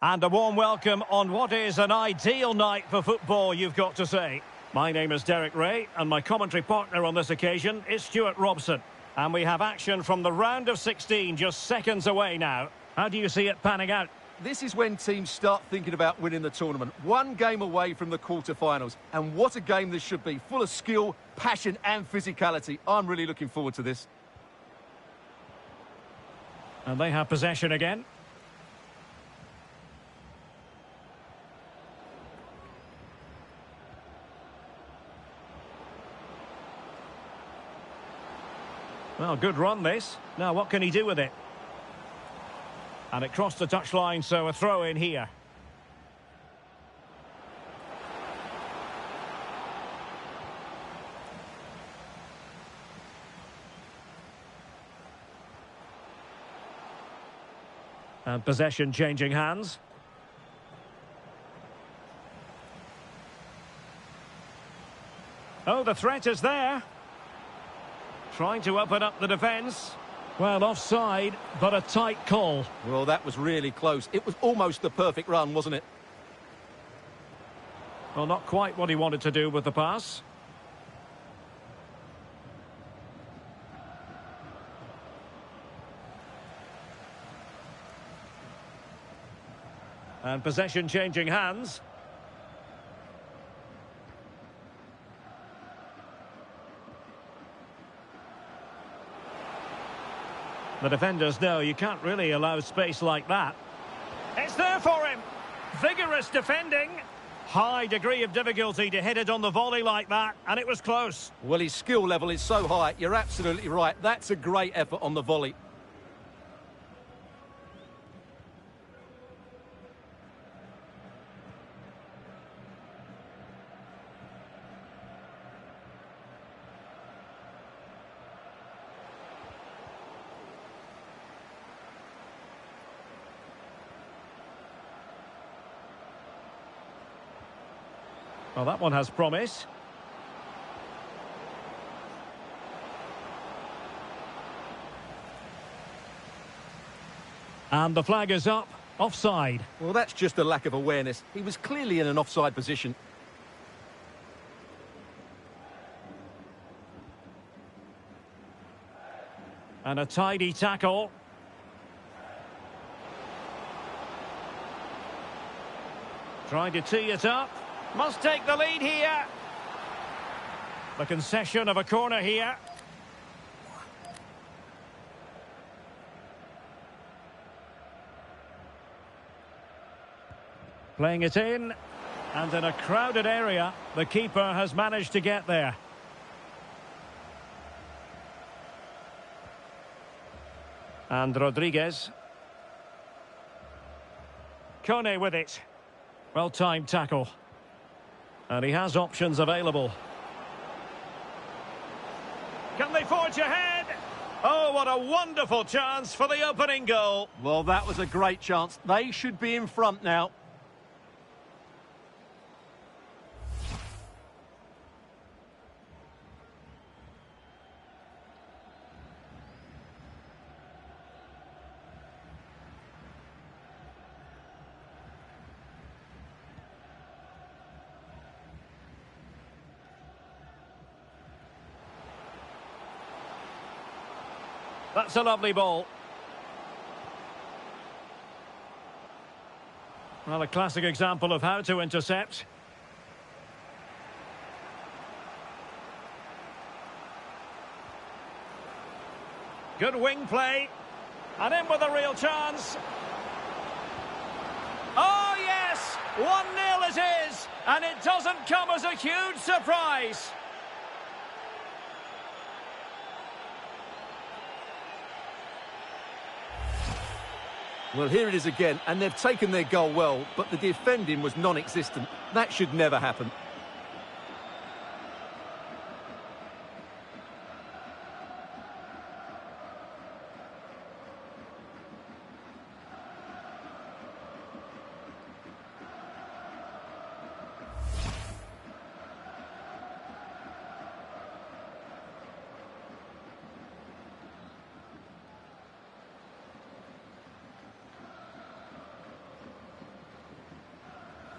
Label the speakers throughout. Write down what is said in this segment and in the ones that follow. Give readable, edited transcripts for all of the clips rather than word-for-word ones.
Speaker 1: And a warm welcome on what is an ideal night for football, you've got to say. My name is Derek Ray, and my commentary partner on this occasion is Stuart Robson. And we have action from the round of 16 just seconds away now. How do you see it panning out?
Speaker 2: This is when teams start thinking about winning the tournament. One game away from the quarter-finals. And what a game this should be. Full of skill, passion and physicality. I'm really looking forward to this.
Speaker 1: And they have possession again. Well, good run this. Now, what can he do with it? And it crossed the touchline, so a throw in here. And possession changing hands. Oh, the threat is there. Trying to open up the defence. Well, offside, but a tight call.
Speaker 2: Well, that was really close. It was almost the perfect run, wasn't it?
Speaker 1: Well, not quite what he wanted to do with the pass. And possession changing hands. The defenders know you can't really allow space like that. It's there for him. Vigorous defending. High degree of difficulty to hit it on the volley like that, and it was close.
Speaker 2: Well, his skill level is so high. You're absolutely right. That's a great effort on the volley.
Speaker 1: Well, that one has promise. And the flag is up. Offside.
Speaker 2: Well, that's just a lack of awareness. He was clearly in an offside position.
Speaker 1: And a tidy tackle. Trying to tee it up. Must take the lead here. The concession of a corner here. Playing it in. And in a crowded area, the keeper has managed to get there. And Rodriguez. Kone with it. Well-timed tackle. And he has options available. Can they forge ahead? Oh, what a wonderful chance for the opening goal.
Speaker 2: Well, that was a great chance. They should be in front now.
Speaker 1: That's a lovely ball. Well, a classic example of how to intercept. Good wing play. And in with a real chance. Oh, yes! 1-0 it is. And it doesn't come as a huge surprise.
Speaker 2: Well, here it is again, and they've taken their goal well, but the defending was non-existent. That should never happen.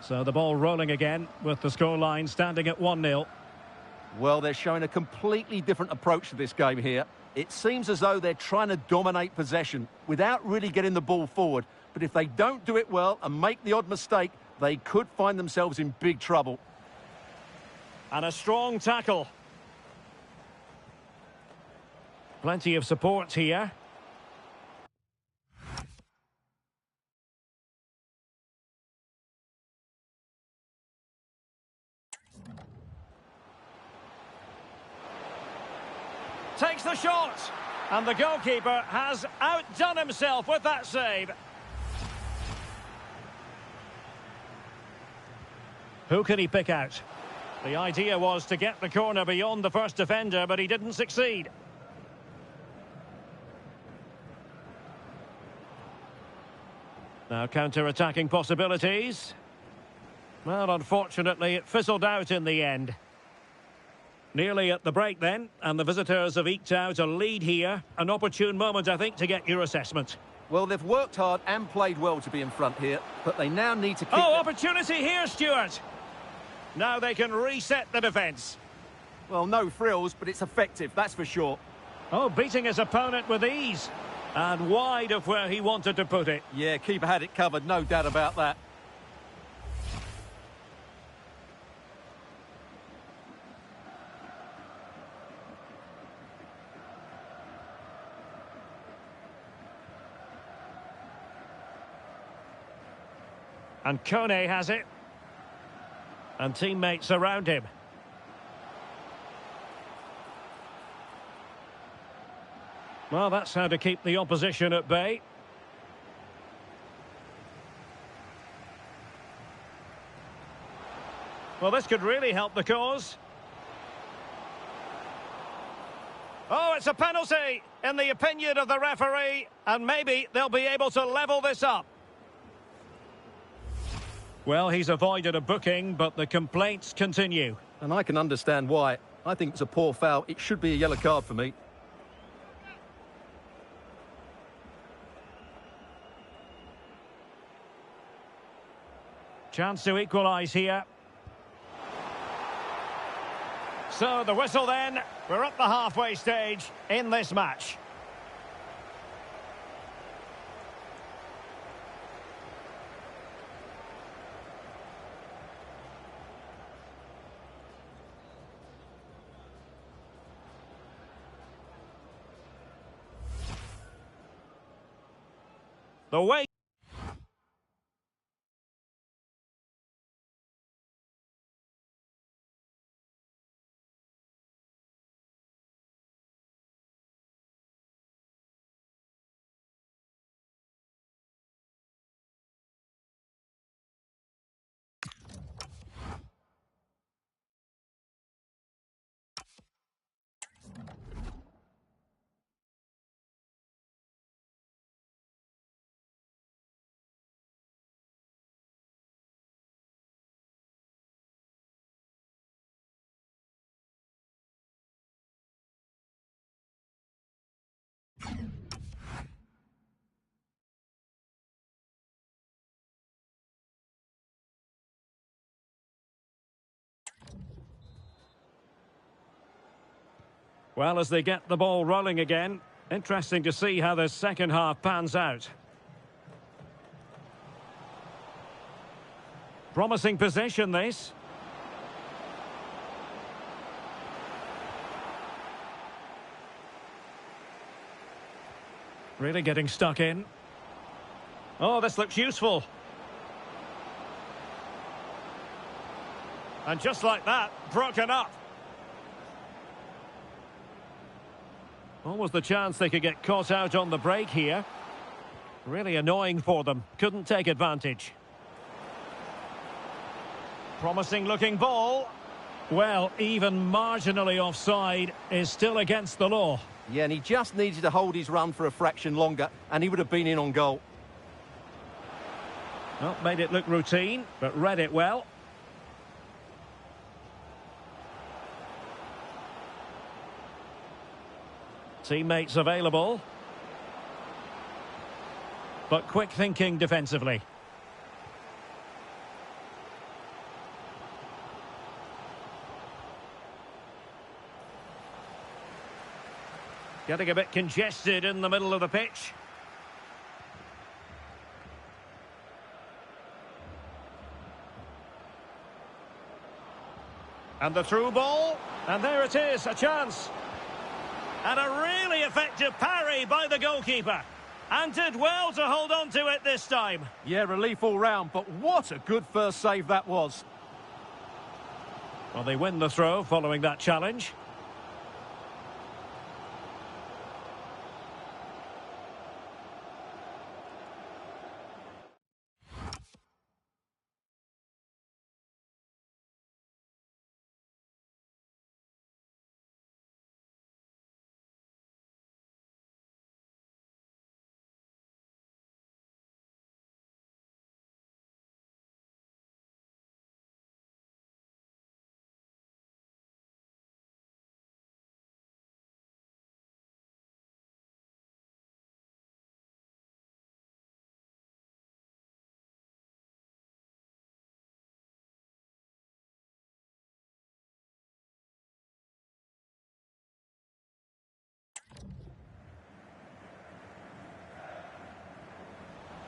Speaker 1: So the ball rolling again with the scoreline standing at 1-0.
Speaker 2: Well, they're showing a completely different approach to this game here. It seems as though they're trying to dominate possession without really getting the ball forward. But if they don't do it well and make the odd mistake, they could find themselves in big trouble.
Speaker 1: And a strong tackle. Plenty of support here. Takes the shot. And the goalkeeper has outdone himself with that save. Who can he pick out? The idea was to get the corner beyond the first defender, but he didn't succeed. Now counter-attacking possibilities. Well, unfortunately, it fizzled out in the end. Nearly at the break then, and the visitors have eked out a lead here. An opportune moment, I think, to get your assessment.
Speaker 2: Well, they've worked hard and played well to be in front here, but they now need to keep...
Speaker 1: Oh, opportunity here, Stuart! Now they can reset the defence.
Speaker 2: Well, no frills, but it's effective, that's for sure.
Speaker 1: Oh, beating his opponent with ease. And wide of where he wanted to put it.
Speaker 2: Yeah, keeper had it covered, no doubt about that.
Speaker 1: And Kone has it. And teammates around him. Well, that's how to keep the opposition at bay. Well, this could really help the cause. Oh, it's a penalty, in the opinion of the referee. And maybe they'll be able to level this up. Well, he's avoided a booking, but the complaints continue.
Speaker 2: And I can understand why. I think it's a poor foul. It should be a yellow card for me.
Speaker 1: Chance to equalise here. So the whistle then. We're at the halfway stage in this match. The way. Well, as they get the ball rolling again, interesting to see how the second half pans out. Promising possession, this. Really getting stuck in. Oh, this looks useful. And just like that, broken up. Almost the chance they could get caught out on the break here. Really annoying for them. Couldn't take advantage. Promising looking ball. Well, even marginally offside is still against the law.
Speaker 2: Yeah, and he just needed to hold his run for a fraction longer, and he would have been in on goal.
Speaker 1: Well, made it look routine, but read it well. Teammates available. But quick thinking defensively. Getting a bit congested in the middle of the pitch. And the through ball. And there it is, a chance. And a really effective parry by the goalkeeper. And did well to hold on to it this time.
Speaker 2: Yeah, relief all round, but what a good first save that was.
Speaker 1: Well, they win the throw following that challenge.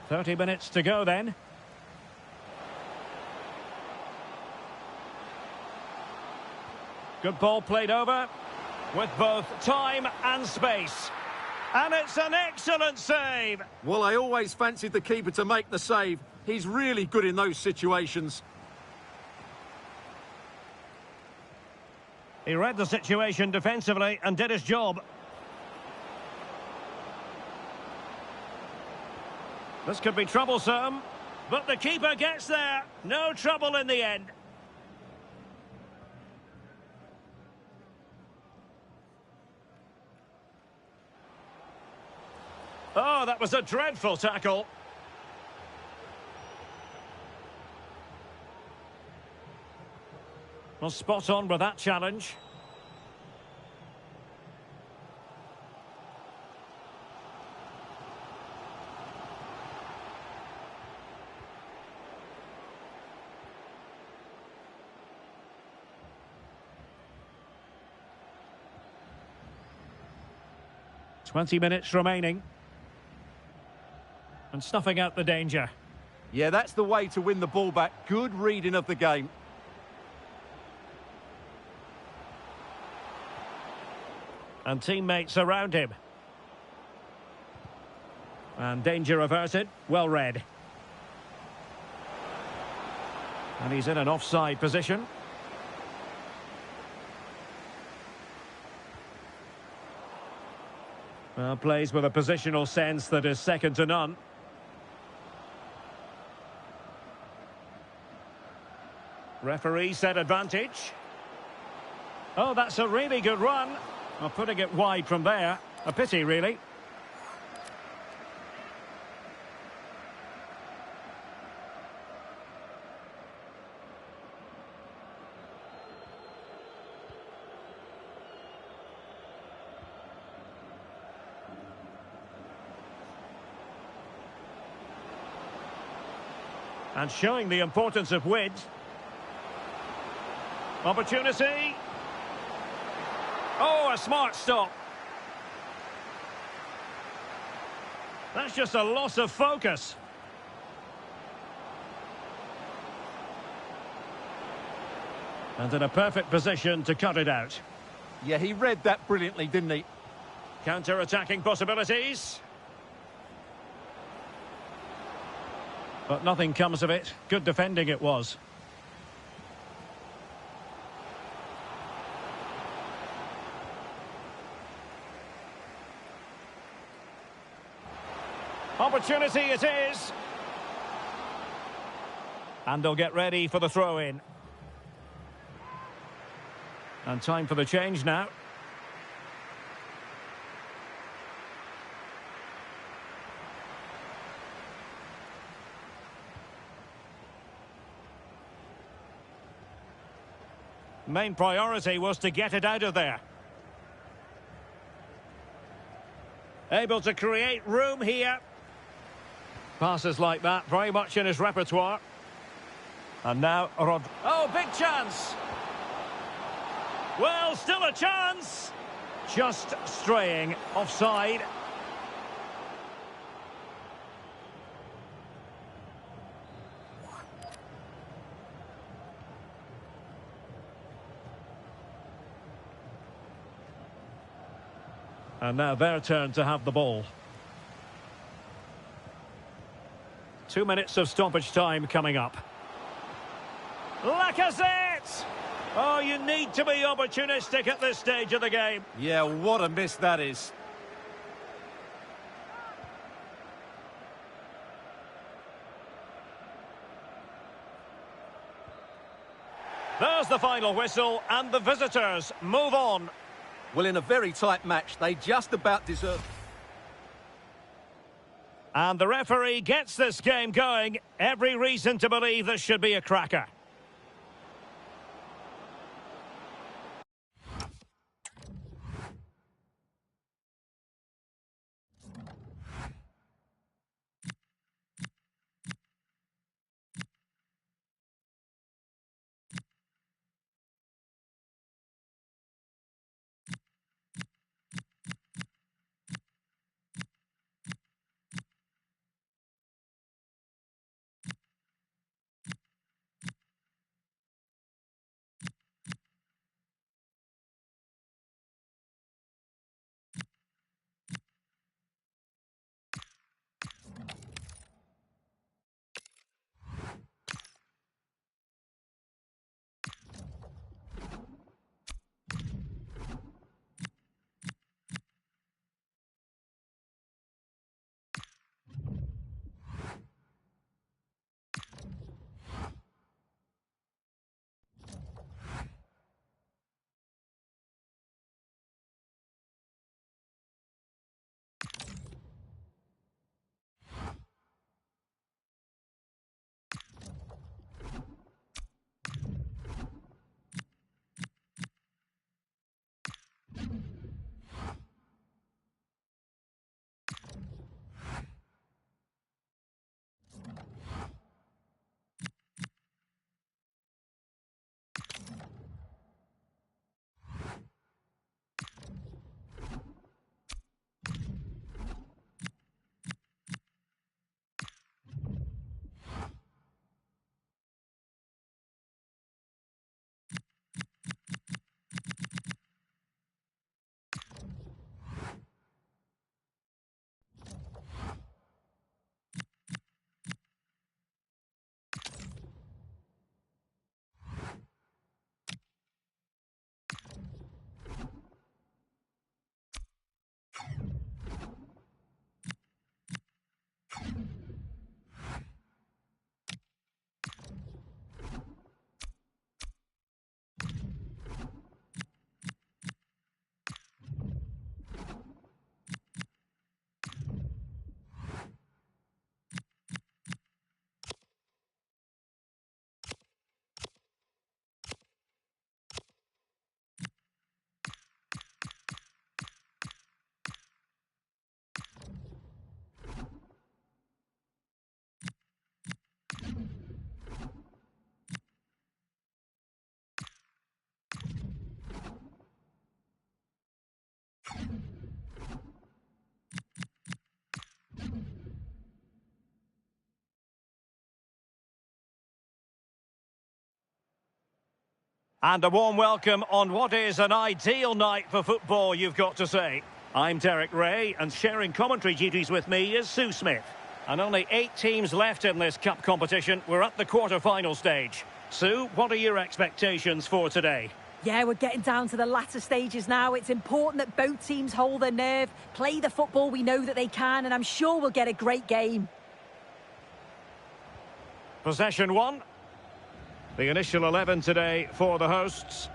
Speaker 1: "30 minutes to go then. Good ball played over with both time and space. And it's an excellent save.
Speaker 2: Well, I always fancied the keeper to make the save. He's really good in those situations.
Speaker 1: He read the situation defensively and did his job. This could be troublesome, but the keeper gets there. No trouble in the end. Oh, that was a dreadful tackle. Well, spot on with that challenge. "20 minutes remaining. And snuffing out the danger.
Speaker 2: Yeah, that's the way to win the ball back. Good reading of the game.
Speaker 1: And teammates around him. And danger averted. Well read. And he's in an offside position. Well, plays with a positional sense that is second to none. Referee said advantage. Oh, that's a really good run. Well, putting it wide from there. A pity, really. And showing the importance of width. Opportunity. Oh, a smart stop. That's just a loss of focus. And in a perfect position to cut it out.
Speaker 2: Yeah, he read that brilliantly, didn't he?
Speaker 1: Counter-attacking possibilities. But nothing comes of it. Good defending it was. Opportunity it is. And they'll get ready for the throw-in. And time for the change now. Main priority was to get it out of there. Able to create room here. Passes like that, very much in his repertoire. And now, Oh, big chance! Well, still a chance! Just straying offside. And now their turn to have the ball. 2 minutes of stoppage time coming up. Lacazette! Oh, you need to be opportunistic at this stage of the game.
Speaker 2: Yeah, what a miss that is.
Speaker 1: There's the final whistle, and the visitors move on.
Speaker 2: Well, in a very tight match, they just about deserve...
Speaker 1: And the referee gets this game going. Every reason to believe this should be a cracker. And a warm welcome on what is an ideal night for football, you've got to say. I'm Derek Ray, and sharing commentary duties with me is Sue Smith. And only 8 teams left in this cup competition. We're at the quarter-final stage. Sue, what are your expectations for today?
Speaker 3: Yeah, we're getting down to the latter stages now. It's important that both teams hold their nerve, play the football we know that they can, and I'm sure we'll get a great game.
Speaker 1: Possession 1. The initial 11 today for the hosts.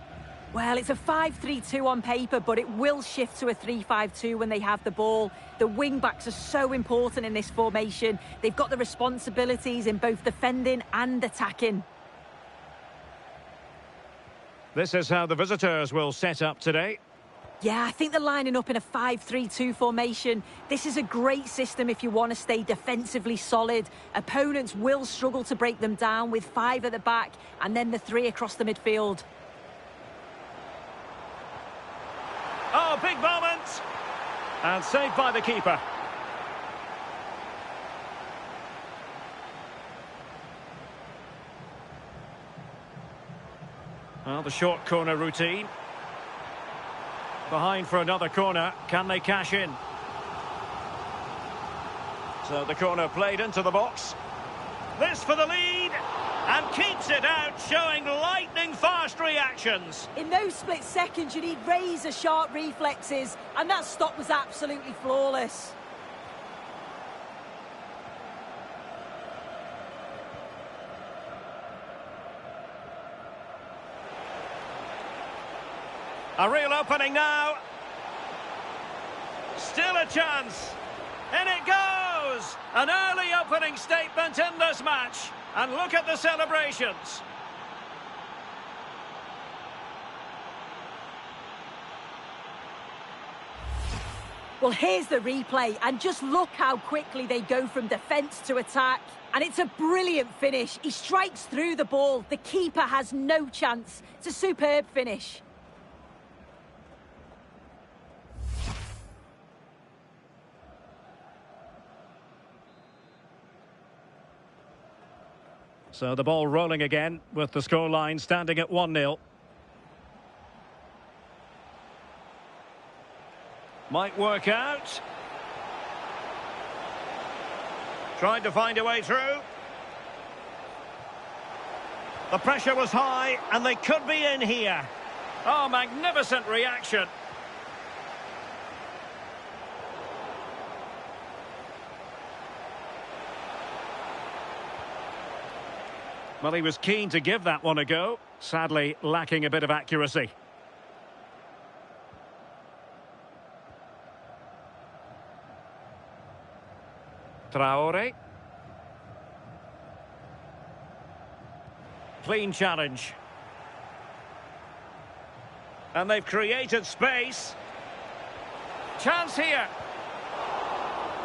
Speaker 3: Well, it's a 5-3-2 on paper, but it will shift to a 3-5-2 when they have the ball. The wing-backs are so important in this formation. They've got the responsibilities in both defending and attacking.
Speaker 1: This is how the visitors will set up today.
Speaker 3: Yeah, I think they're lining up in a 5-3-2 formation. This is a great system if you want to stay defensively solid. Opponents will struggle to break them down with 5 at the back and then the 3 across the midfield.
Speaker 1: Oh, Oh, big moment! And saved by the keeper. Well, the short corner routine. Behind for another corner. Can they cash in? So the corner played into the box. This for the lead. And keeps it out, showing lightning-fast reactions.
Speaker 3: In those split seconds, you need razor-sharp reflexes. And that stop was absolutely flawless.
Speaker 1: A real opening now. Still a chance. In it goes! An early opening statement in this match. And look at the celebrations.
Speaker 3: Well, here's the replay, and just look how quickly they go from defence to attack. And it's a brilliant finish. He strikes through the ball. The keeper has no chance. It's a superb finish.
Speaker 1: So the ball rolling again with the scoreline standing at 1-0. Might work out. Tried to find a way through. The pressure was high and they could be in here. Oh, magnificent reaction. Well, he was keen to give that one a go. Sadly, lacking a bit of accuracy. Traore. Clean challenge. And they've created space. Chance here.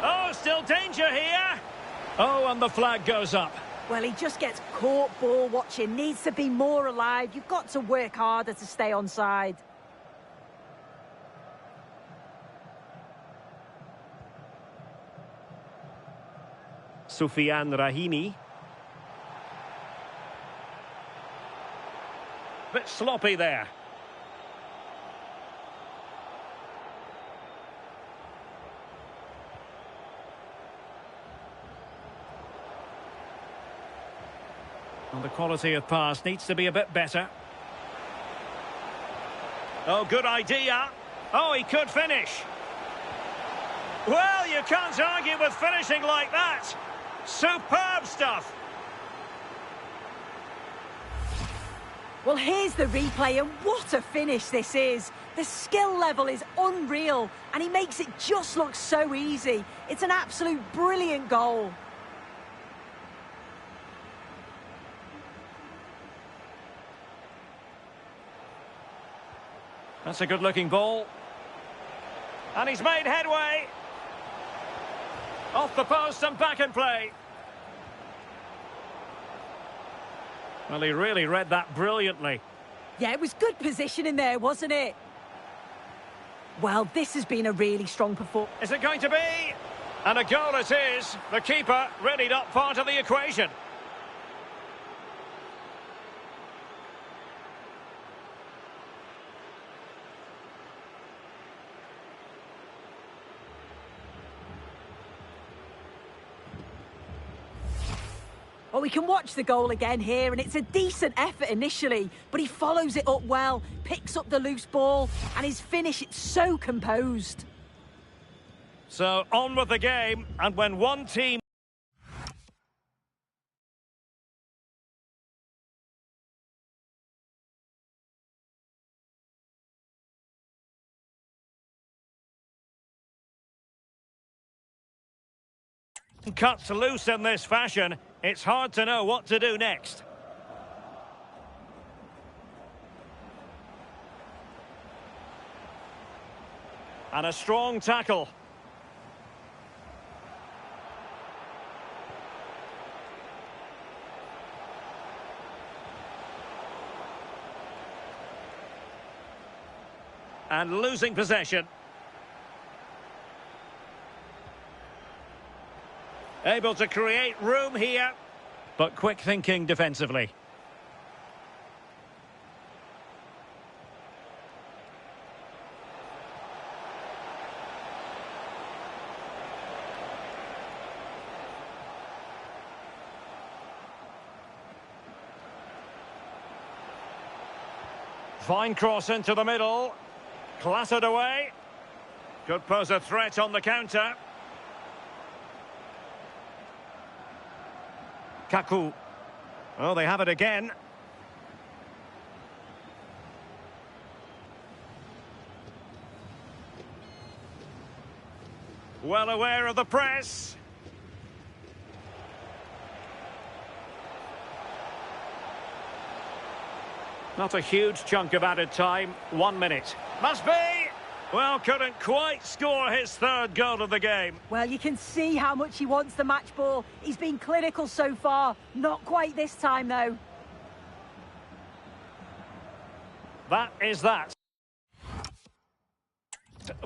Speaker 1: Oh, still danger here. Oh, and the flag goes up.
Speaker 3: Well, he just gets caught ball watching. Needs to be more alive. You've got to work harder to stay onside.
Speaker 1: Soufiane Rahimi. Bit sloppy there. And the quality of pass needs to be a bit better. Oh, good idea. Oh, he could finish. Well, you can't argue with finishing like that. Superb stuff.
Speaker 3: Well, here's the replay, and what a finish this is. The skill level is unreal, and he makes it just look so easy. It's an absolute brilliant goal.
Speaker 1: That's a good-looking ball. And he's made headway. Off the post and back in play. Well, he really read that brilliantly.
Speaker 3: Yeah, it was good positioning there, wasn't it? Well, this has been a really strong performance.
Speaker 1: Is it going to be? And a goal it is. The keeper really not part of the equation.
Speaker 3: Well, we can watch the goal again here, and it's a decent effort initially, but he follows it up well, picks up the loose ball, and his finish, it's so composed.
Speaker 1: So, on with the game, and when one team cuts loose in this fashion, it's hard to know what to do next. And a strong tackle. And losing possession. Able to create room here, but quick thinking defensively. Fine cross into the middle. Clattered away. Could pose a threat on the counter. Kaku. Oh, they have it again. Well aware of the press. Not a huge chunk of added time. 1 minute. Must be! Well, couldn't quite score his third goal of the game.
Speaker 3: Well, you can see how much he wants the match ball. He's been clinical so far. Not quite this time, though.
Speaker 1: That is that.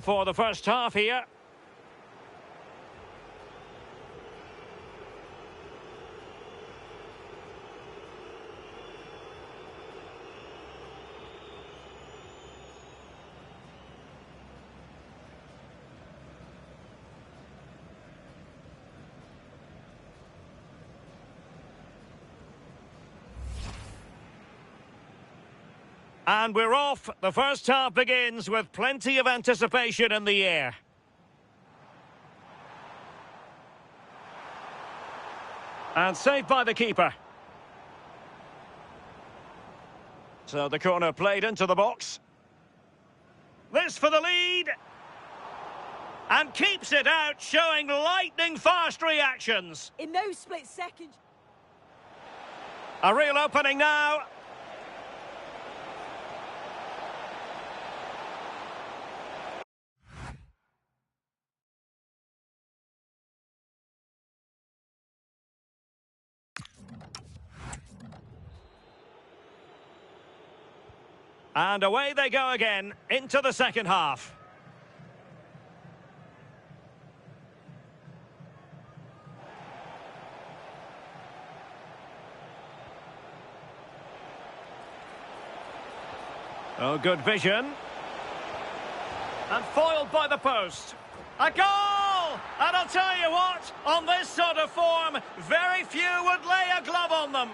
Speaker 1: For the first half here. And we're off. The first half begins with plenty of anticipation in the air. And saved by the keeper. So the corner played into the box. This for the lead. And keeps it out, showing lightning-fast reactions.
Speaker 3: In those split seconds.
Speaker 1: A real opening now. And away they go again, into the second half. Oh, good vision. And foiled by the post. A goal! And I'll tell you what, on this sort of form, very few would lay a glove on them.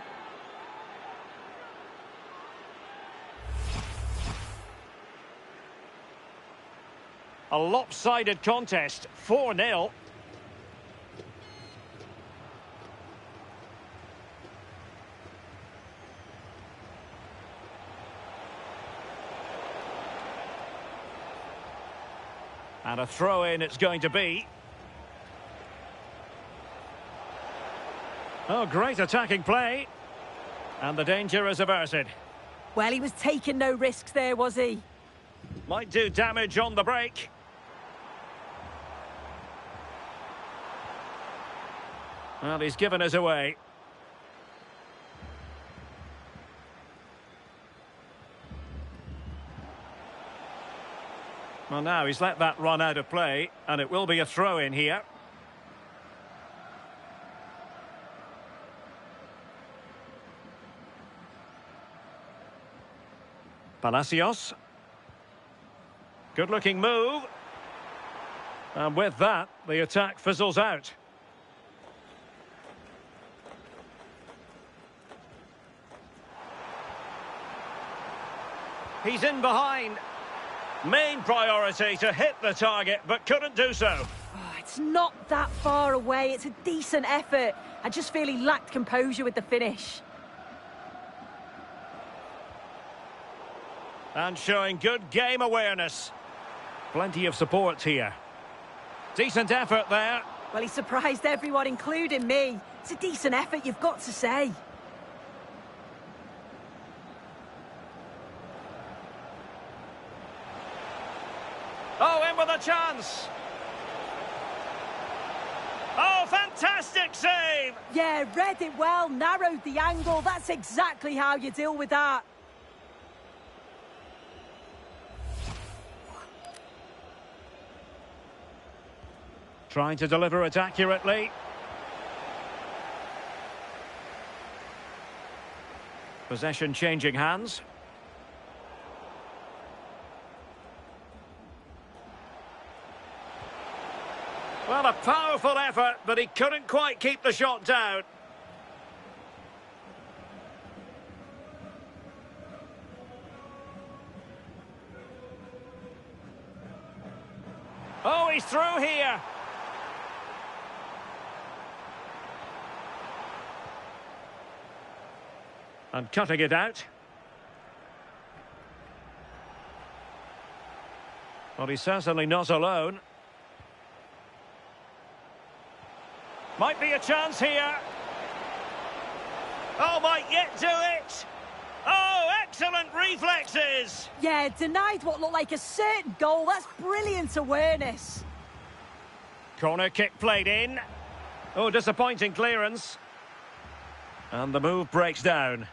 Speaker 1: A lopsided contest, 4-0. And a throw-in it's going to be. Oh, great attacking play. And the danger is averted.
Speaker 3: Well, he was taking no risks there, was he?
Speaker 1: Might do damage on the break. Well, he's given us away. Well, now he's let that run out of play, and it will be a throw-in here. Palacios. Good-looking move. And with that, the attack fizzles out. He's in behind. Main priority to hit the target, but couldn't do so.
Speaker 3: Oh, it's not that far away. It's a decent effort. I just feel he lacked composure with the finish.
Speaker 1: And showing good game awareness. Plenty of support here. Decent effort there.
Speaker 3: Well, he surprised everyone, including me. It's a decent effort, you've got to say.
Speaker 1: Oh, in with a chance. Oh, fantastic save.
Speaker 3: Yeah, read it well, narrowed the angle. That's exactly how you deal with that.
Speaker 1: Trying to deliver it accurately. Possession changing hands. Well, a powerful effort, but he couldn't quite keep the shot down. Oh, he's through here. And cutting it out. Well, he's certainly not alone. Might be a chance here. Oh, might yet do it. Oh, excellent reflexes.
Speaker 3: Yeah, denied what looked like a certain goal. That's brilliant awareness.
Speaker 1: Corner kick played in. Oh, disappointing clearance. And the move breaks down.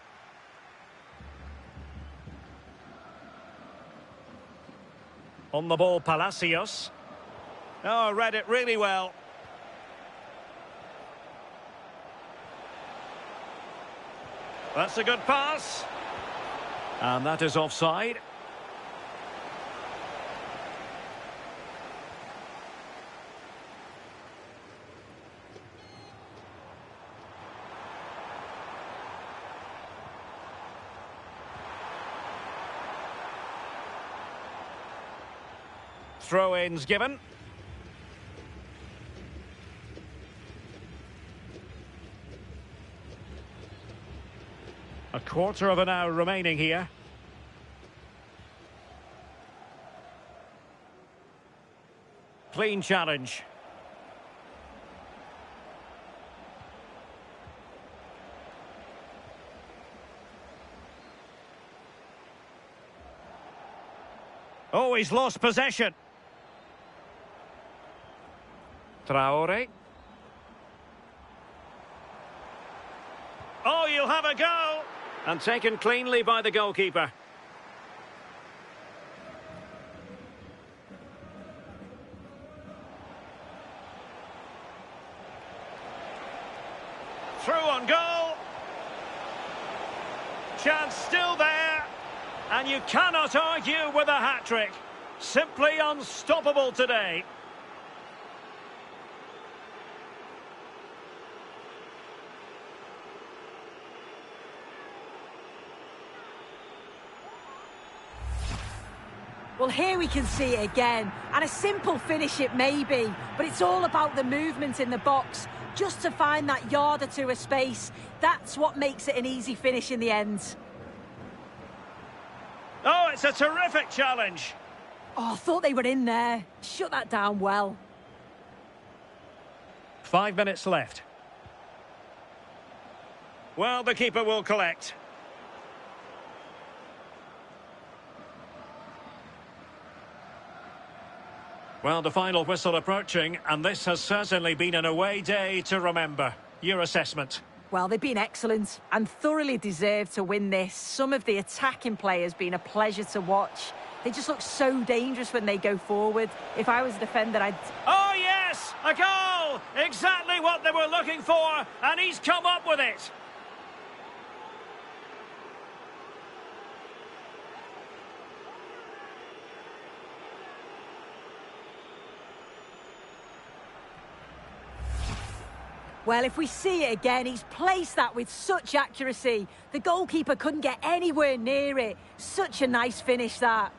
Speaker 1: On the ball, Palacios. Oh, read it really well. That's a good pass. And that is offside. Throw-ins given. A quarter of an hour remaining here. Clean challenge. Oh, he's lost possession. Traore. Oh, you'll have a go. And taken cleanly by the goalkeeper. Through on goal. Chance still there. And you cannot argue with a hat-trick. Simply unstoppable today.
Speaker 3: Well, here we can see it again, and a simple finish it may be, but it's all about the movement in the box, just to find that yard or two of space. That's what makes it an easy finish in the end.
Speaker 1: Oh, it's a terrific challenge.
Speaker 3: Oh, I thought they were in there. Shut that down well.
Speaker 1: 5 minutes left. Well, the keeper will collect. Well, the final whistle approaching, and this has certainly been an away day to remember. Your assessment?
Speaker 3: Well, they've been excellent and thoroughly deserved to win this. Some of the attacking players been a pleasure to watch. They just look so dangerous when they go forward. If I was a defender, I'd...
Speaker 1: Oh, yes! A goal! Exactly what they were looking for, and he's come up with it.
Speaker 3: Well, if we see it again, he's placed that with such accuracy. The goalkeeper couldn't get anywhere near it. Such a nice finish, that.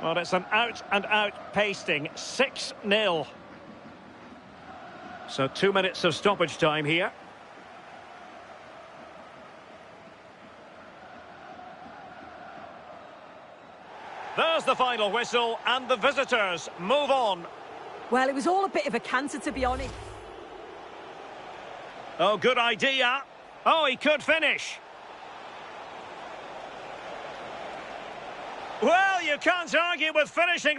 Speaker 1: Well, it's an out-and-out pasting. 6-0. So 2 minutes of stoppage time here. There's the final whistle, and the visitors move on.
Speaker 3: Well, it was all a bit of a canter, to be honest.
Speaker 1: Oh, good idea. Oh, he could finish. Well, you can't argue with finishing.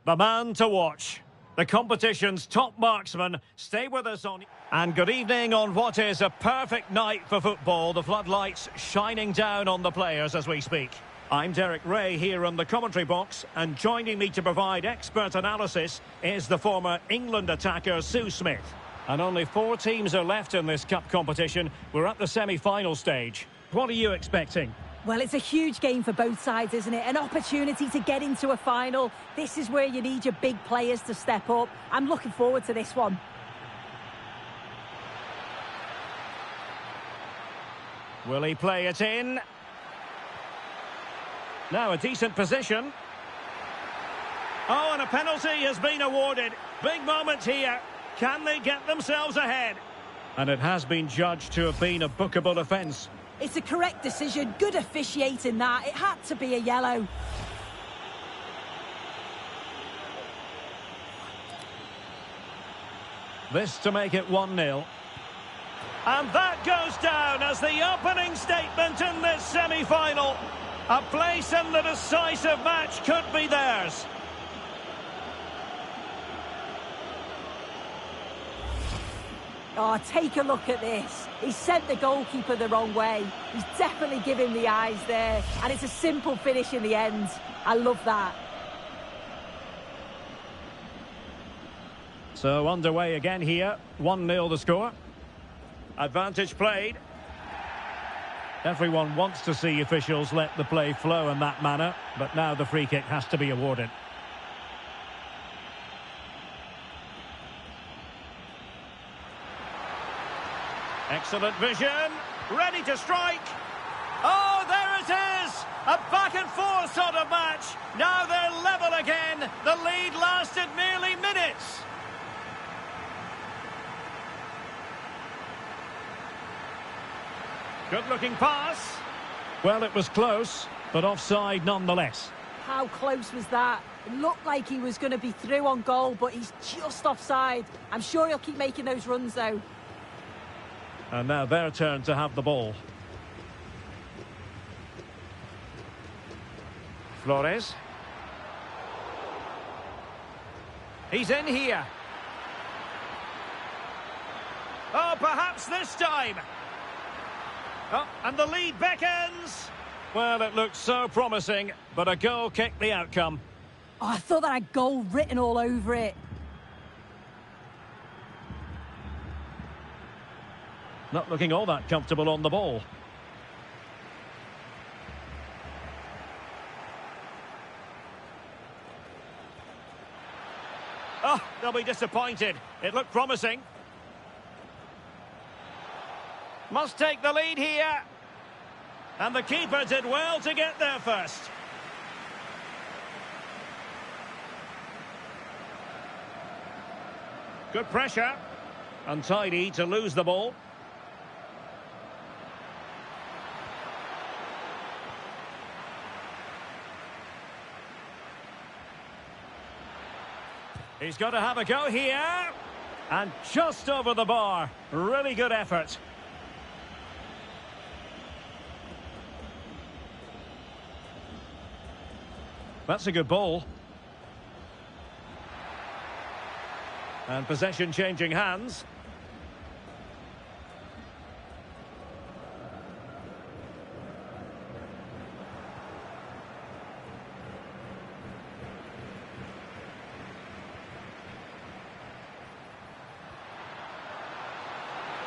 Speaker 1: The man to watch. The competition's top marksman. Stay with us on... And good evening on what is a perfect night for football. The floodlights shining down on the players as we speak. I'm Derek Ray here in the commentary box, and joining me to provide expert analysis is the former England attacker Sue Smith. And only 4 teams are left in this cup competition. We're at the semi-final stage. What are you expecting?
Speaker 3: Well, it's a huge game for both sides, isn't it? An opportunity to get into a final. This is where you need your big players to step up. I'm looking forward to this one.
Speaker 1: Will he play it in? Now a decent position. Oh, and a penalty has been awarded. Big moment here. Can they get themselves ahead? And it has been judged to have been a bookable offence.
Speaker 3: It's a correct decision. Good officiating that. It had to be a yellow.
Speaker 1: This to make it 1-0. And that goes down as the opening statement in this semi-final. A place in the decisive match could be theirs.
Speaker 3: Oh, take a look at this. He sent the goalkeeper the wrong way. He's definitely giving the eyes there. And it's a simple finish in the end. I love that.
Speaker 1: So underway again here. 1-0 the score. Advantage played. Everyone wants to see officials let the play flow in that manner, but now the free kick has to be awarded. Excellent vision, ready to strike. Oh, there it is! A back and forth sort of match. Now they're level again. The lead lasted merely minutes. Good-looking pass. Well, it was close, but offside nonetheless.
Speaker 3: How close was that? It looked like he was going to be through on goal, but he's just offside. I'm sure he'll keep making those runs, though.
Speaker 1: And now their turn to have the ball. Flores. He's in here. Oh, perhaps this time. Oh, and the lead beckons. Well, it looked so promising, but a goal kicked the outcome.
Speaker 3: Oh, I thought that had goal written all over it.
Speaker 1: Not looking all that comfortable on the ball. Oh, they'll be disappointed. It looked promising. Must take the lead here. And the keeper did well to get there first. Good pressure. Untidy to lose the ball. He's got to have a go here. And just over the bar. Really good effort. That's a good ball. And possession changing hands.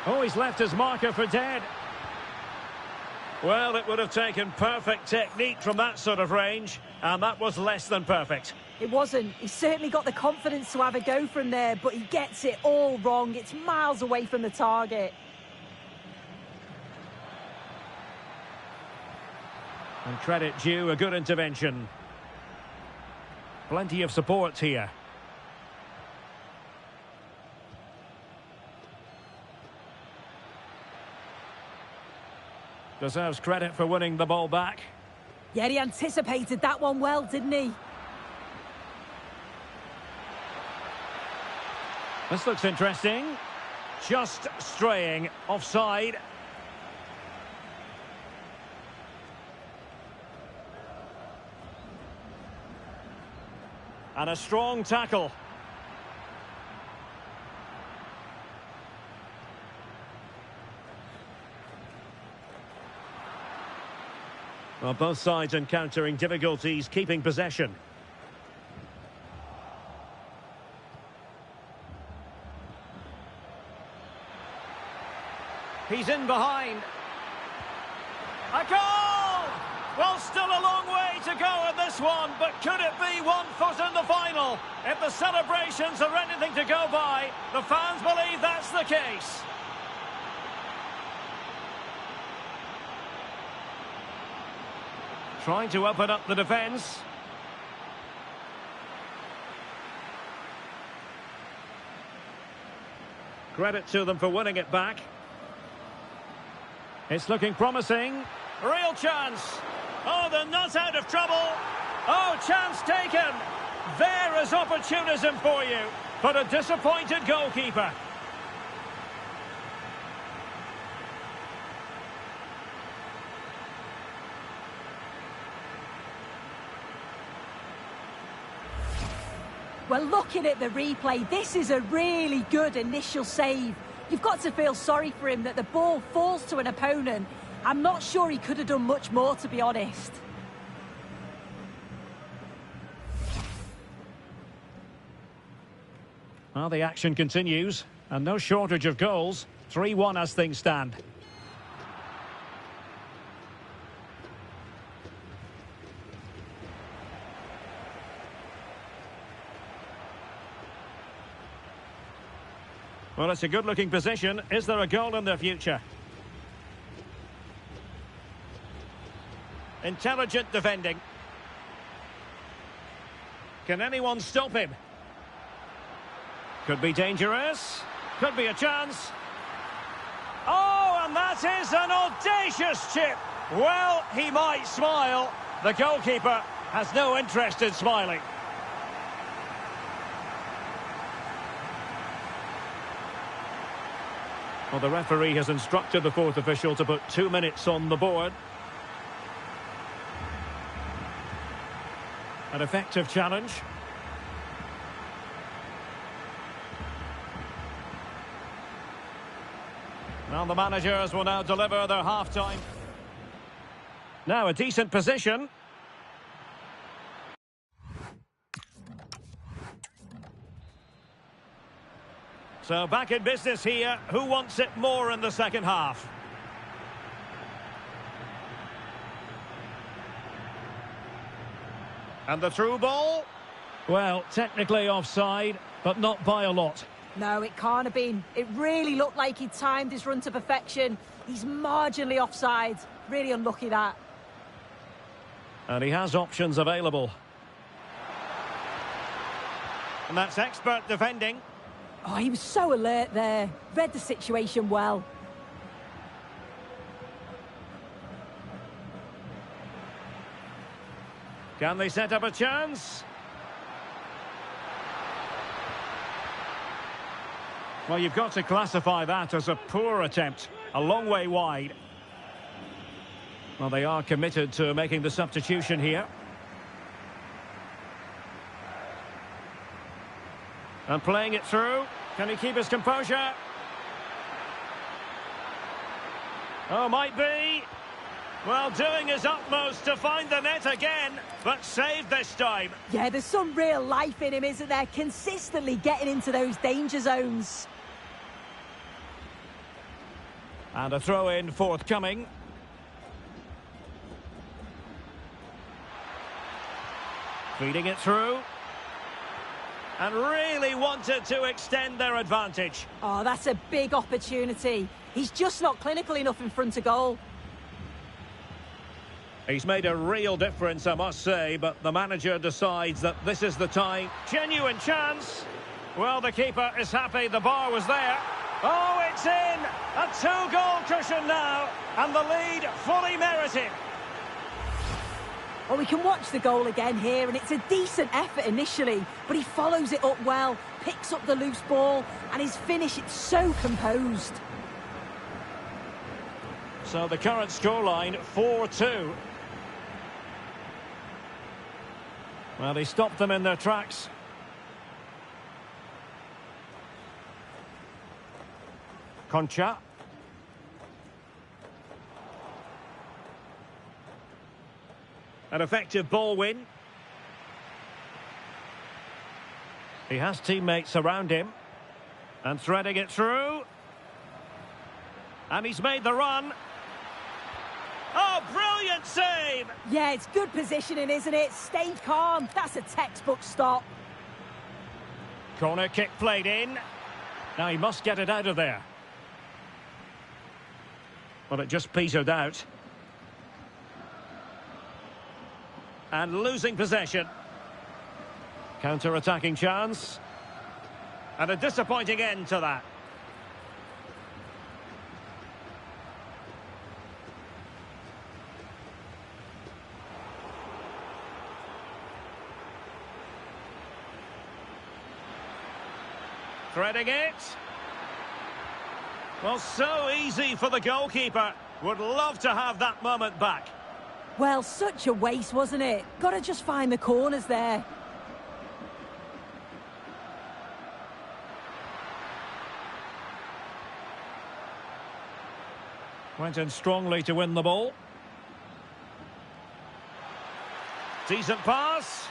Speaker 1: Oh, he's left his marker for dead. Well, it would have taken perfect technique from that sort of range, and that was less than perfect.
Speaker 3: It wasn't. He certainly got the confidence to have a go from there, but he gets it all wrong. It's miles away from the target.
Speaker 1: And credit due, a good intervention. Plenty of support here. Deserves credit for winning the ball back.
Speaker 3: Yeah, he anticipated that one well, didn't he?
Speaker 1: This looks interesting. Just straying offside. And a strong tackle. Well, both sides encountering difficulties keeping possession. He's in behind. A goal! Well, still a long way to go in this one, but could it be 1 foot in the final? If the celebrations are anything to go by, the fans believe that's the case. Trying to open up the defence. Credit to them for winning it back. It's looking promising. Real chance. Oh, they're not out of trouble. Oh, chance taken. There is opportunism for you, but a disappointed goalkeeper.
Speaker 3: Well, looking at the replay, this is a really good initial save. You've got to feel sorry for him that the ball falls to an opponent. I'm not sure he could have done much more, to be honest.
Speaker 1: Well, the action continues, and no shortage of goals. 3-1 as things stand. Well, it's a good-looking position. Is there a goal in the future? Intelligent defending. Can anyone stop him? Could be dangerous. Could be a chance. Oh, and that is an audacious chip. Well, he might smile. The goalkeeper has no interest in smiling. Well, the referee has instructed the fourth official to put 2 minutes on the board. An effective challenge. Well, the managers will now deliver their half-time. Now a decent position. So back in business here. Who wants it more in the second half? And the through ball? Well, technically offside, but not by a lot.
Speaker 3: No, it can't have been. It really looked like he timed his run to perfection. He's marginally offside. Really unlucky, that.
Speaker 1: And he has options available. And that's expert defending.
Speaker 3: Oh, he was so alert there. Read the situation well.
Speaker 1: Can they set up a chance? Well, you've got to classify that as a poor attempt. A long way wide. Well, they are committed to making the substitution here. And playing it through. Can he keep his composure? Oh, might be. Well, doing his utmost to find the net again, but saved this time.
Speaker 3: Yeah, there's some real life in him, isn't there? Consistently getting into those danger zones.
Speaker 1: And a throw-in forthcoming. Feeding it through. And really wanted to extend their advantage.
Speaker 3: Oh, that's a big opportunity. He's just not clinical enough in front of goal.
Speaker 1: He's made a real difference, I must say, but the manager decides that this is the time. Genuine chance. Well, the keeper is happy the bar was there. Oh, it's in! A 2-goal cushion now, and the lead fully merited.
Speaker 3: Well, we can watch the goal again here, and it's a decent effort initially, but he follows it up well, picks up the loose ball, and his finish, it's so composed.
Speaker 1: So the current scoreline, 4-2. Well, he stopped them in their tracks. Concha. An effective ball win. He has teammates around him. And threading it through. And he's made the run. Oh, brilliant save!
Speaker 3: Yeah, it's good positioning, isn't it? Stay calm. That's a textbook stop.
Speaker 1: Corner kick played in. Now he must get it out of there. But it just petered out. And losing possession. Counter-attacking chance. And a disappointing end to that. Threading it. Well, so easy for the goalkeeper. Would love to have that moment back.
Speaker 3: Well, such a waste, wasn't it? Got to just find the corners there.
Speaker 1: Went in strongly to win the ball. Decent pass.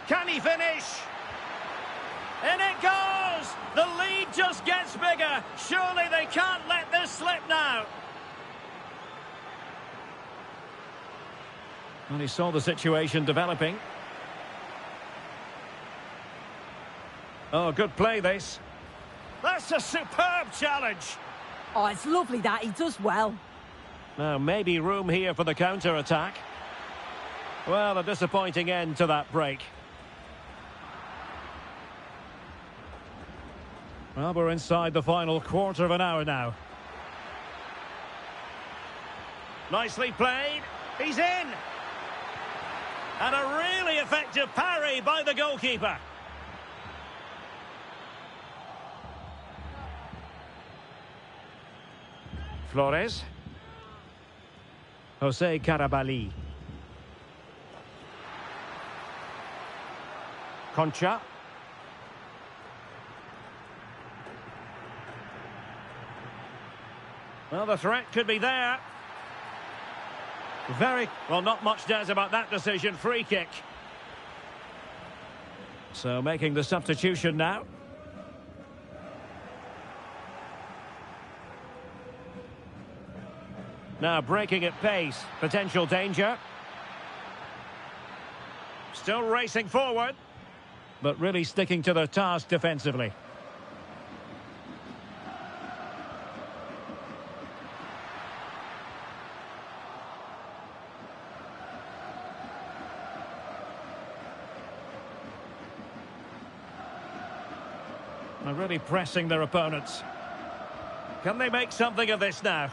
Speaker 1: Can he finish? In it goes! The lead just gets bigger. Surely they can't let this slip now. And he saw the situation developing. Oh, good play this. That's a superb challenge.
Speaker 3: Oh, it's lovely that. He does well.
Speaker 1: Now, maybe room here for the counter-attack. Well, a disappointing end to that break. Well, we're inside the final quarter of an hour now. Nicely played. He's in. And a really effective parry by the goalkeeper. Flores. Jose Carabali. Concha. Well, the threat could be there. Well, not much doubt about that decision. Free kick. So making the substitution now. Now breaking at pace. Potential danger. Still racing forward. But really sticking to their task defensively. They're really pressing their opponents. Can they make something of this now?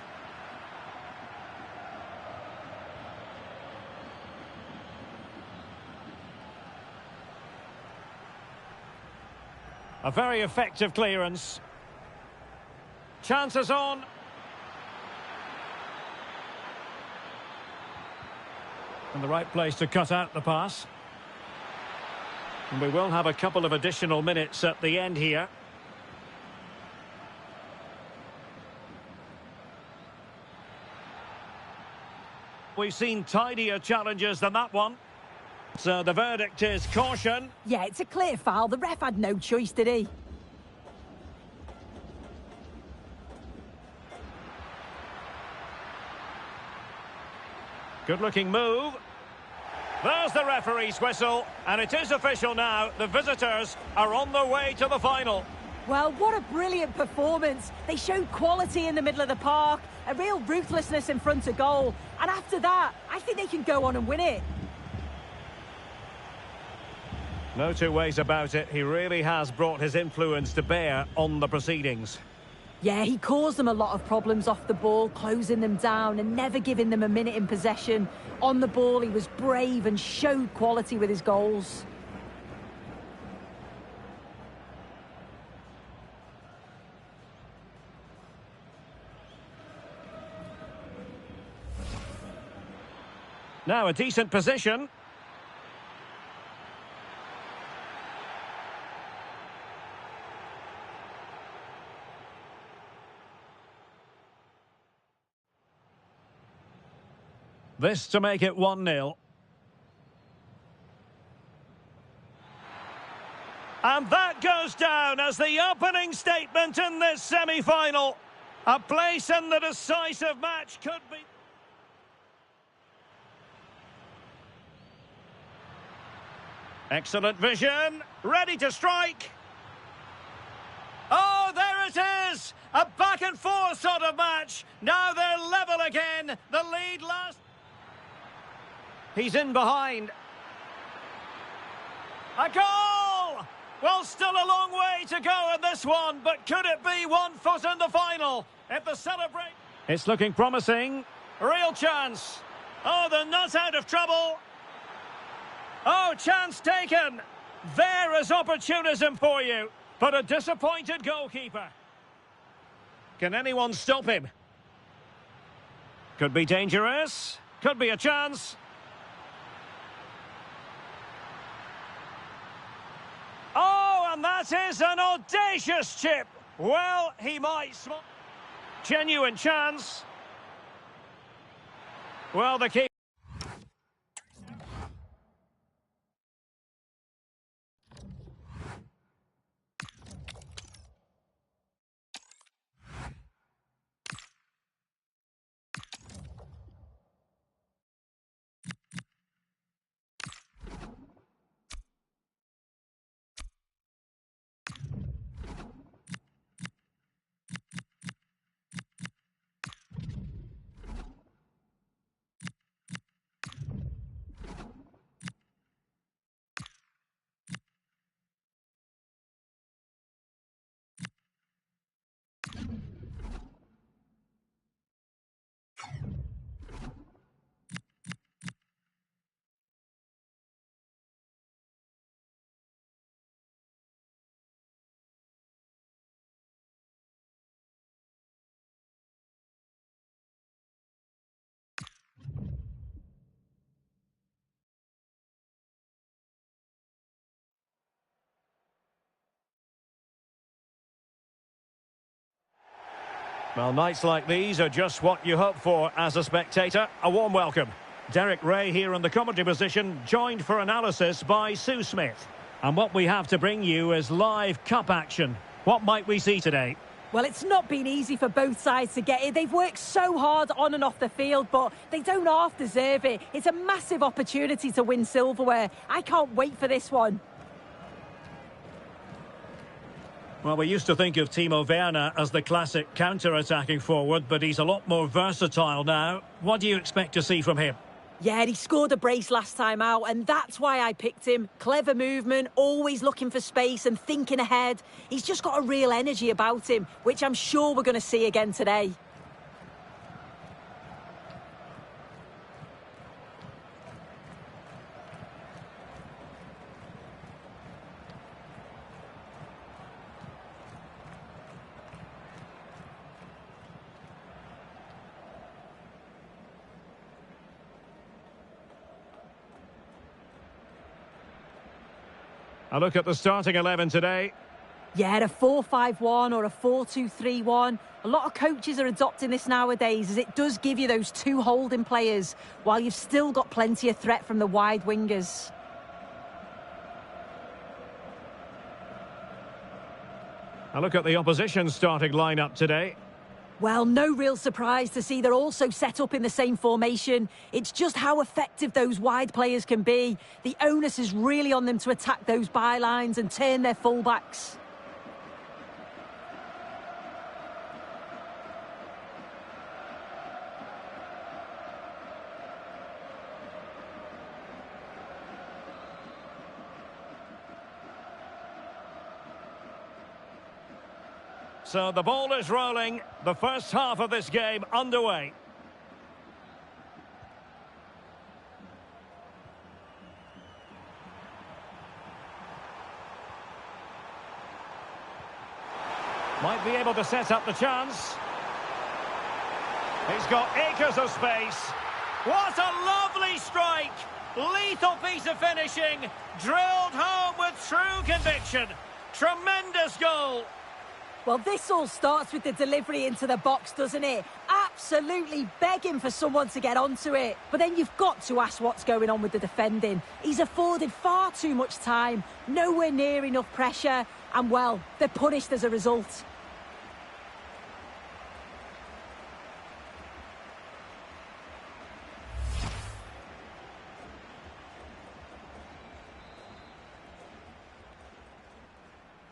Speaker 1: A very effective clearance. Chances on. And the right place to cut out the pass. And we will have a couple of additional minutes at the end here. We've seen tidier challenges than that one. So the verdict is caution.
Speaker 3: Yeah, it's a clear foul. The ref had no choice, did he?
Speaker 1: Good-looking move. There's the referee's whistle, and it is official now. The visitors are on their way to the final.
Speaker 3: Well, what a brilliant performance. They showed quality in the middle of the park, a real ruthlessness in front of goal. And after that, I think they can go on and win it.
Speaker 1: No two ways about it. He really has brought his influence to bear on the proceedings.
Speaker 3: Yeah, he caused them a lot of problems off the ball, closing them down and never giving them a minute in possession. On the ball, he was brave and showed quality with his goals.
Speaker 1: Now a decent position. This to make it 1-0. And that goes down as the opening statement in this semi-final. A place in the decisive match could be... Excellent vision, ready to strike. Oh, there it is! A back and forth sort of match. Now they're level again. The lead last... He's in behind. A goal! Well, still a long way to go in this one, but could it be 1 foot in the final? If the celebrate... It's looking promising. Real chance. Oh, they're not out of trouble. Oh, chance taken. There is opportunism for you, but a disappointed goalkeeper. Can anyone stop him? Could be dangerous. Could be a chance. Oh, and that is an audacious chip. Well, he might... Genuine chance. Well, the keeper... Well, nights like these are just what you hope for as a spectator. A warm welcome. Derek Ray here in the commentary position, joined for analysis by Sue Smith. And what we have to bring you is live cup action. What might we see today?
Speaker 3: Well, it's not been easy for both sides to get it. They've worked so hard on and off the field, but they don't half deserve it. It's a massive opportunity to win silverware. I can't wait for this one.
Speaker 1: Well, we used to think of Timo Werner as the classic counter-attacking forward, but he's a lot more versatile now. What do you expect to see from him?
Speaker 3: Yeah, he scored a brace last time out, and that's why I picked him. Clever movement, always looking for space and thinking ahead. He's just got a real energy about him, which I'm sure we're going to see again today.
Speaker 1: A look at the starting 11 today.
Speaker 3: Yeah, a 4-5-1 or a 4-2-3-1. A lot of coaches are adopting this nowadays, as it does give you those two holding players, while you've still got plenty of threat from the wide wingers.
Speaker 1: A look at the opposition starting lineup today.
Speaker 3: Well, no real surprise to see they're also set up in the same formation. It's just how effective those wide players can be. The onus is really on them to attack those bylines and turn their fullbacks.
Speaker 1: So the ball is rolling. The first half of this game underway. Might be able to set up the chance. He's got acres of space. What a lovely strike! Lethal piece of finishing, drilled home with true conviction. Tremendous goal.
Speaker 3: Well, this all starts with the delivery into the box, doesn't it? Absolutely begging for someone to get onto it. But then you've got to ask what's going on with the defending. He's afforded far too much time, nowhere near enough pressure, and, well, they're punished as a result.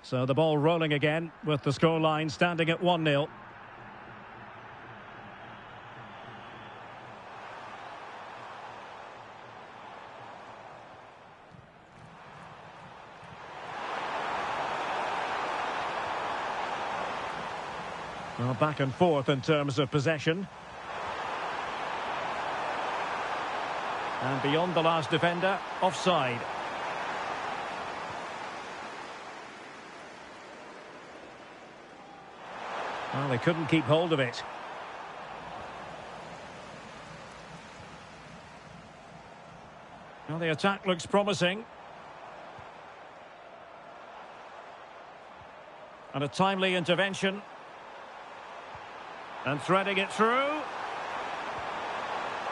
Speaker 1: So the ball rolling again with the scoreline standing at 1-0. Well, back and forth in terms of possession. And beyond the last defender, offside. Well, they couldn't keep hold of it. Well, the attack looks promising. And a timely intervention. And threading it through.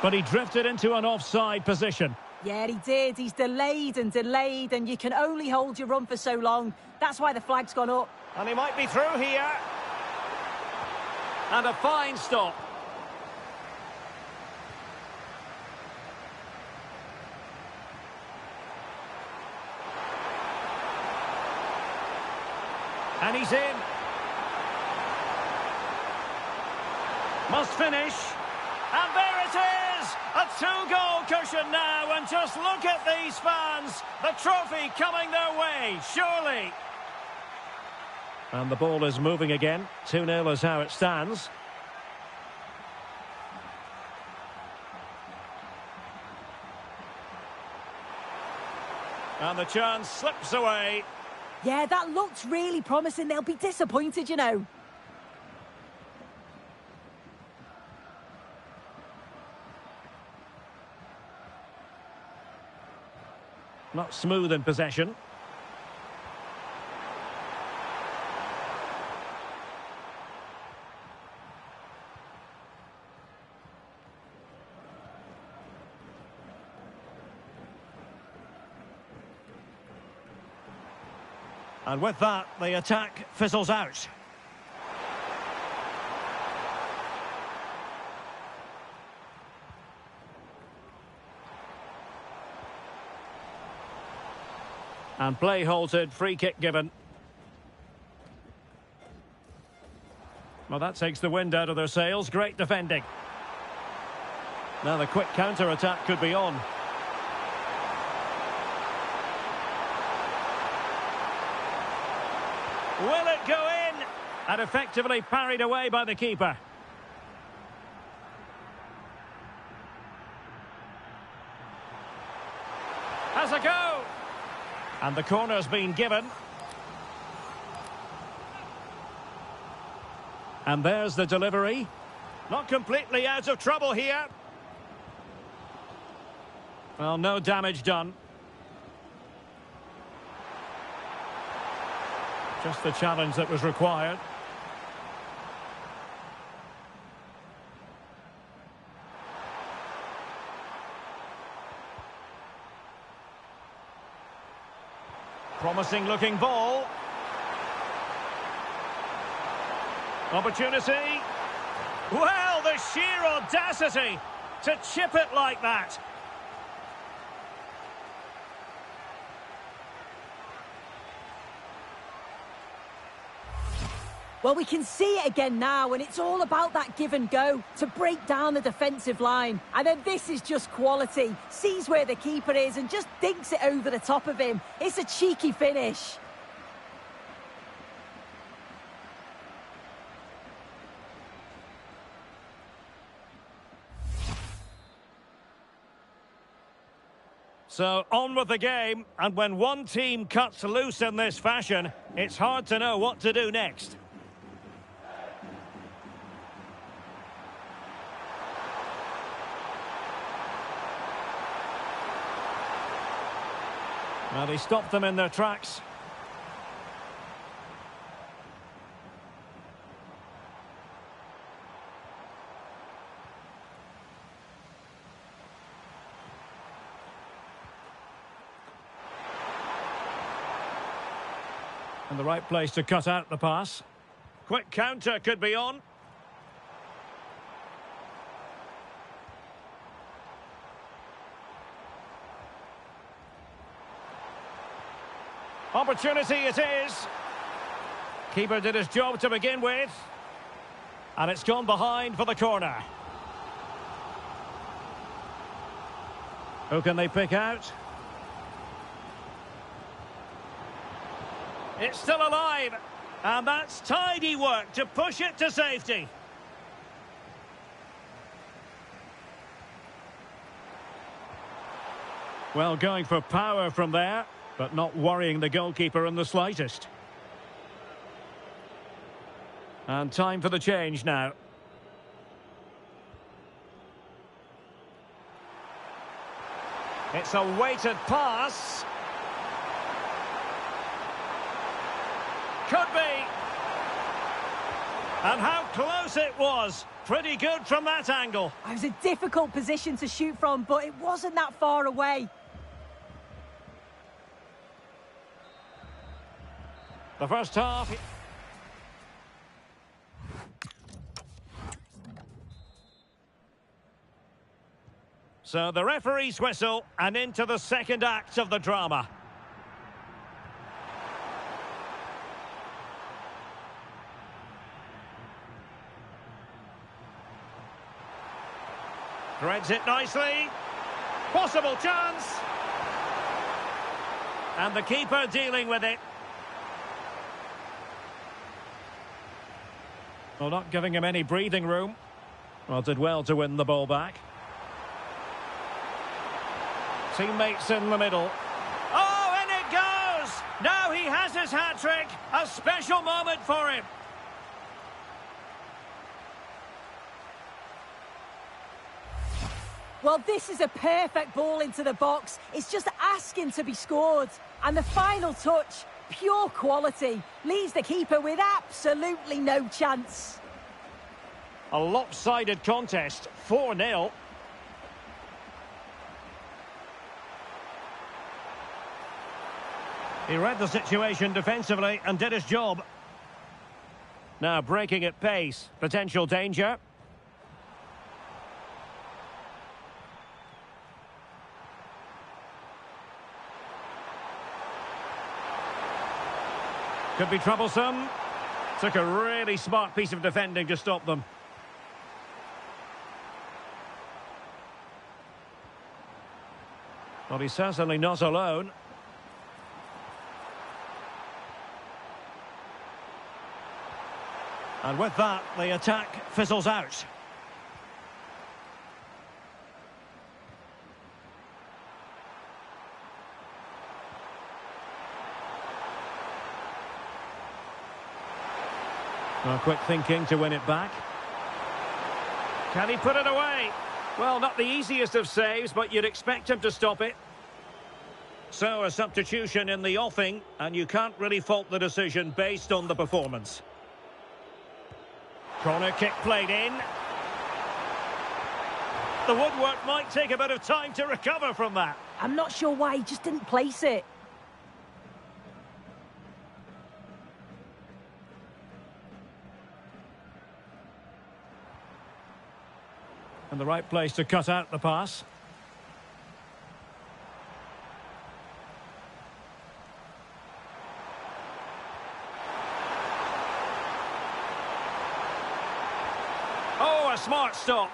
Speaker 1: But he drifted into an offside position.
Speaker 3: Yeah, he did. He's delayed, and you can only hold your run for so long. That's why the flag's gone up.
Speaker 1: And he might be through here. And a fine stop. And he's in. Must finish. And there it is! A two-goal cushion now, and just look at these fans. The trophy coming their way, surely. And the ball is moving again. 2-0 is how it stands. And the chance slips away.
Speaker 3: Yeah, that looked really promising. They'll be disappointed, you know.
Speaker 1: Not smooth in possession. And with that, the attack fizzles out. And play halted, free kick given. Well, that takes the wind out of their sails. Great defending. Now the quick counter-attack could be on. Will it go in? And effectively parried away by the keeper. Has a go. And the corner's been given. And there's the delivery. Not completely out of trouble here. Well, no damage done. Just the challenge that was required. Promising looking ball. Opportunity. Well, the sheer audacity to chip it like that.
Speaker 3: Well, we can see it again now, and it's all about that give and go to break down the defensive line. And then this is just quality. Sees where the keeper is and just dinks it over the top of him. It's a cheeky finish.
Speaker 1: So on with the game, and when one team cuts loose in this fashion, it's hard to know what to do next. Well, he stopped them in their tracks. In the right place to cut out the pass. Quick counter could be on. Opportunity it is. Keeper did his job to begin with. And it's gone behind for the corner. Who can they pick out? It's still alive. And that's tidy work to push it to safety. Well, going for power from there, but not worrying the goalkeeper in the slightest. And time for the change now. It's a weighted pass. Could be. And how close it was. Pretty good from that angle.
Speaker 3: It was a difficult position to shoot from, but it wasn't that far away.
Speaker 1: The first half. So the referee's whistle and into the second act of the drama. Threads it nicely. Possible chance. And the keeper dealing with it. Well, not giving him any breathing room. Well, did well to win the ball back. Teammates in the middle. Oh, and it goes! Now he has his hat-trick. A special moment for him.
Speaker 3: Well, this is a perfect ball into the box. It's just asking to be scored. And the final touch, pure quality, leaves the keeper with absolutely no chance.
Speaker 1: A lopsided contest, 4-0. He read the situation defensively and did his job. Now breaking at pace, potential danger. Could be troublesome. Took a really smart piece of defending to stop them. Well, he's certainly not alone. And with that, the attack fizzles out. Well, quick thinking to win it back. Can he put it away? Well, not the easiest of saves, but you'd expect him to stop it. So, a substitution in the offing, and you can't really fault the decision based on the performance. Corner kick played in. The woodwork might take a bit of time to recover from that.
Speaker 3: I'm not sure why he just didn't place it.
Speaker 1: In the right place to cut out the pass. Oh, a smart stop.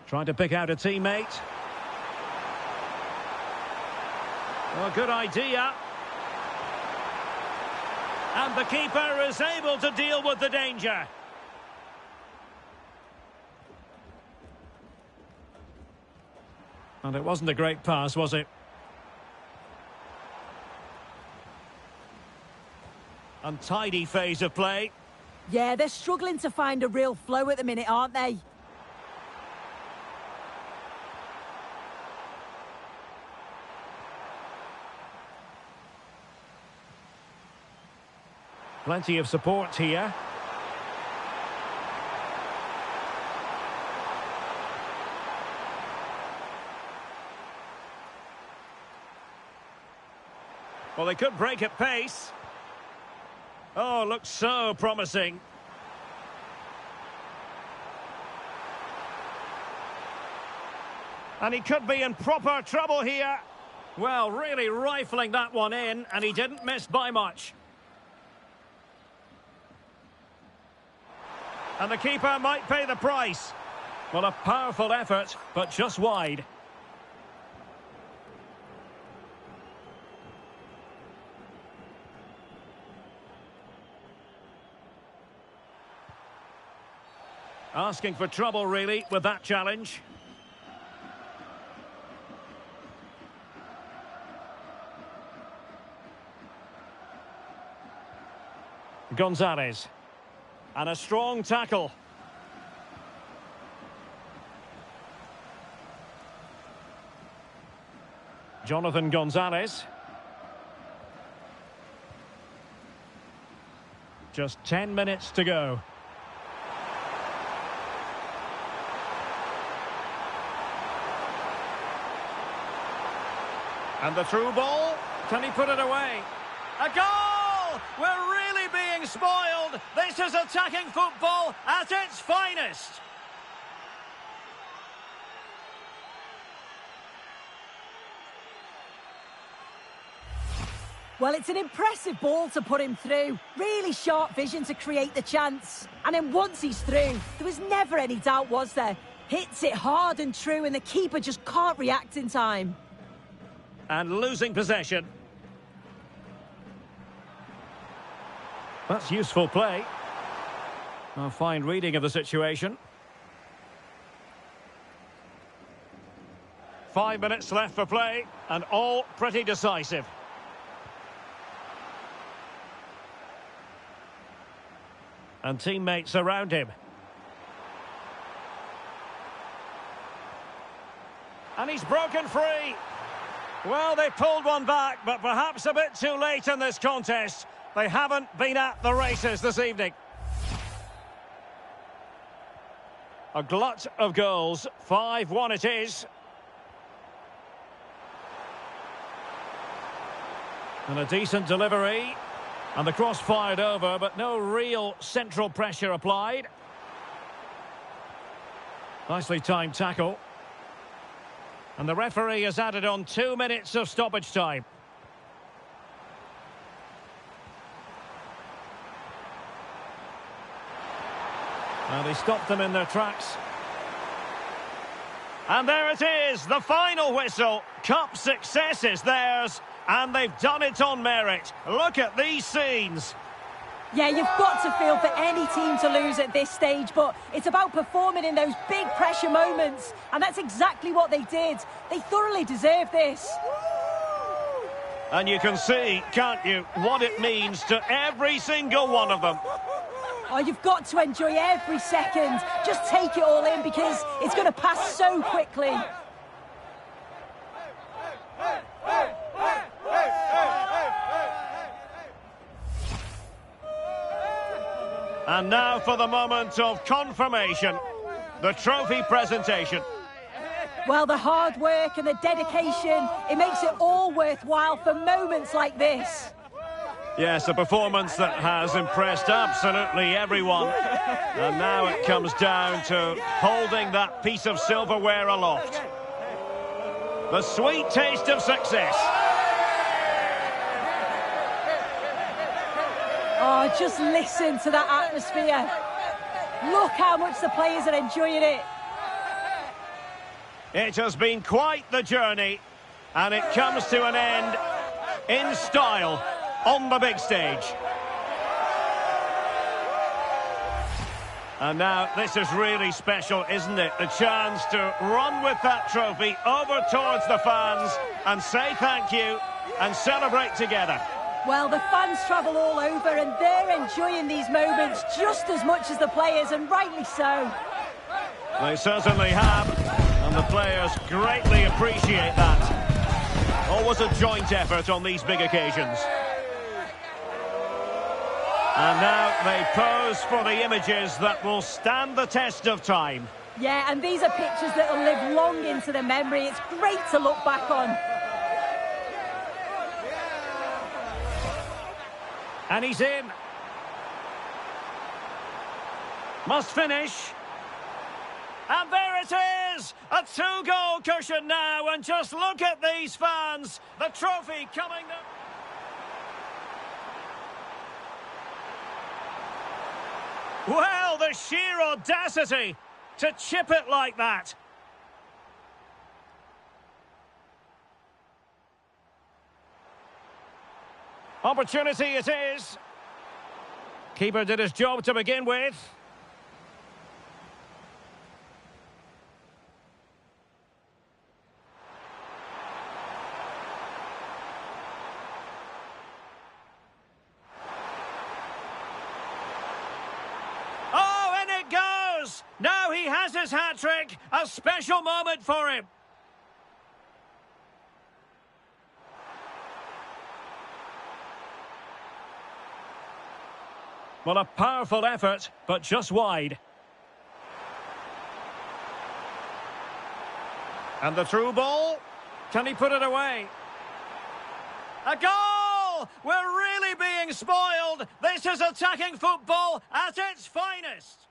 Speaker 1: Trying to pick out a teammate. Well, good idea. And the keeper is able to deal with the danger. And it wasn't a great pass, was it? Untidy phase of play.
Speaker 3: Yeah, they're struggling to find a real flow at the minute, aren't they?
Speaker 1: Plenty of support here. Well, they could break at pace. Oh, looks so promising. And he could be in proper trouble here. Well, really rifling that one in, and he didn't miss by much. And the keeper might pay the price. Well, a powerful effort, but just wide. Asking for trouble, really, with that challenge. Gonzalez. And a strong tackle. Jonathan Gonzalez. Just 10 minutes to go. And the through ball, can he put it away? A goal! We're really being spoiled. This is attacking football at its finest.
Speaker 3: Well, it's an impressive ball to put him through. Really sharp vision to create the chance. And then once he's through, there was never any doubt, was there? Hits it hard and true, and the keeper just can't react in time.
Speaker 1: And losing possession. That's useful play. A fine reading of the situation. 5 minutes left for play, and all pretty decisive. And teammates around him. And he's broken free. Well, they pulled one back, but perhaps a bit too late in this contest. They haven't been at the races this evening. A glut of goals. 5-1 it is. And a decent delivery. And the cross fired over, but no real central pressure applied. Nicely timed tackle. And the referee has added on 2 minutes of stoppage time. And he stopped them in their tracks. And there it is, the final whistle. Cup success is theirs, and they've done it on merit. Look at these scenes.
Speaker 3: Yeah, you've got to feel for any team to lose at this stage, but it's about performing in those big pressure moments, and that's exactly what they did. They thoroughly deserve this.
Speaker 1: And you can see, can't you, what it means to every single one of them.
Speaker 3: Oh, you've got to enjoy every second. Just take it all in, because it's going to pass so quickly.
Speaker 1: And now for the moment of confirmation, the trophy presentation.
Speaker 3: Well, the hard work and the dedication, it makes it all worthwhile for moments like this.
Speaker 1: Yes, a performance that has impressed absolutely everyone. And now it comes down to holding that piece of silverware aloft. The sweet taste of success.
Speaker 3: Oh, just listen to that atmosphere. Look how much the players are enjoying it.
Speaker 1: It has been quite the journey, and it comes to an end in style on the big stage. And now this is really special, isn't it? The chance to run with that trophy over towards the fans and say thank you and celebrate together.
Speaker 3: Well, the fans travel all over, and they're enjoying these moments just as much as the players, and rightly so.
Speaker 1: They certainly have, and the players greatly appreciate that. Always a joint effort on these big occasions. And now they pose for the images that will stand the test of time.
Speaker 3: Yeah, and these are pictures that will live long into the memory. It's great to look back on.
Speaker 1: And he's in. Must finish. And there it is! A two-goal cushion now, and just look at these fans. The trophy coming up. Well, the sheer audacity to chip it like that. Opportunity it is. Keeper did his job to begin with. Oh, in it goes! Now he has his hat-trick. A special moment for him. Well, a powerful effort, but just wide. And the through ball. Can he put it away? A goal! We're really being spoiled. This is attacking football at its finest.